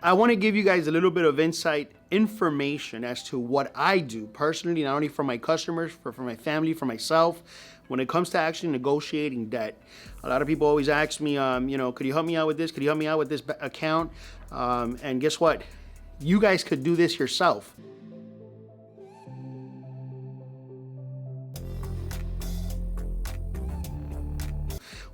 I want to give you guys a little bit of insight information as to what I do personally, not only for my customers, for my family, for myself, when it comes to actually negotiating debt. A lot of people always ask me, could you help me out with this? Could you help me out with this account? And guess what? You guys could do this yourself.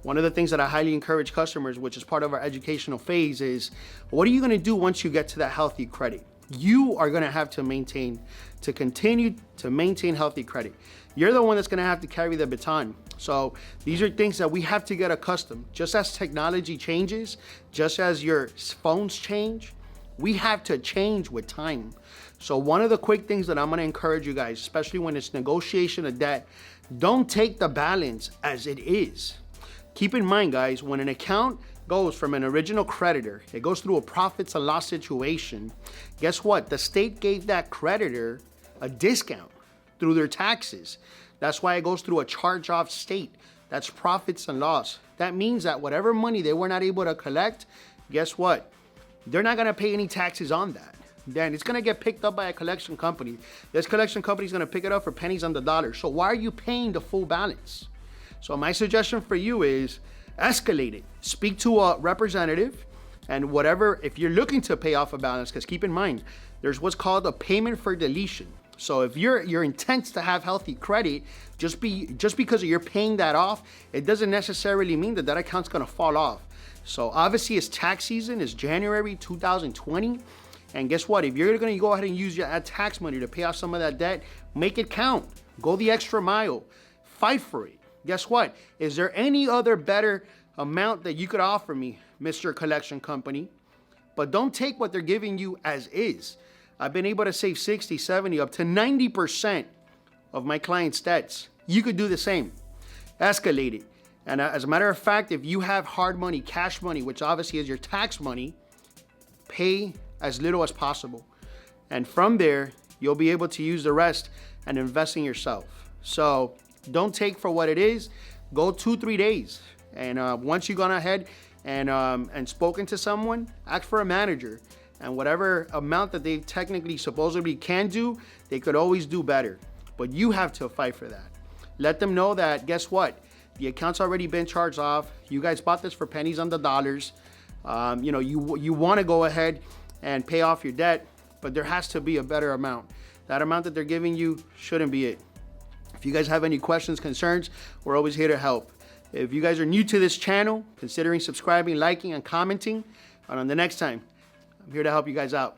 One of the things that I highly encourage customers, which is part of our educational phase, is what are you going to do once you get to that healthy credit? You are going to have to continue to maintain healthy credit. You're the one that's going to have to carry the baton. So these are things that we have to get accustomed. Just as technology changes, just as your phones change, we have to change with time. So one of the quick things that I'm going to encourage you guys, especially when it's negotiation of debt, don't take the balance as it is. Keep in mind, guys, when an account goes from an original creditor, it goes through a profits and loss situation. Guess what? The state gave that creditor a discount through their taxes. That's why it goes through a charge-off state. That's profits and loss. That means that whatever money they were not able to collect, guess what? They're not going to pay any taxes on that. Then it's going to get picked up by a collection company. This collection company is going to pick it up for pennies on the dollar. So why are you paying the full balance? So my suggestion for you is escalate it. Speak to a representative and whatever, if you're looking to pay off a balance, because keep in mind, there's what's called a payment for deletion. So if your intent to have healthy credit, just because you're paying that off, it doesn't necessarily mean that account's gonna fall off. So obviously it's tax season, it's January 2020. And guess what? If you're gonna go ahead and use your tax money to pay off some of that debt, make it count. Go the extra mile. Fight for it. Guess what? Is there any other better amount that you could offer me, Mr. Collection Company? But don't take what they're giving you as is. I've been able to save 60, 70, up to 90% of my clients' debts. You could do the same. Escalate it. And as a matter of fact, if you have hard money, cash money, which obviously is your tax money, pay as little as possible. And from there, you'll be able to use the rest and invest in yourself. So don't take for what it is. Go 2-3 days. And once you've gone ahead and spoken to someone, ask for a manager. And whatever amount that they technically supposedly can do, they could always do better. But you have to fight for that. Let them know that, guess what? The account's already been charged off. You guys bought this for pennies on the dollars. You want to go ahead and pay off your debt, but there has to be a better amount. That amount that they're giving you shouldn't be it. If you guys have any questions, concerns, we're always here to help. If you guys are new to this channel, considering subscribing, liking, and commenting. And on the next time, I'm here to help you guys out.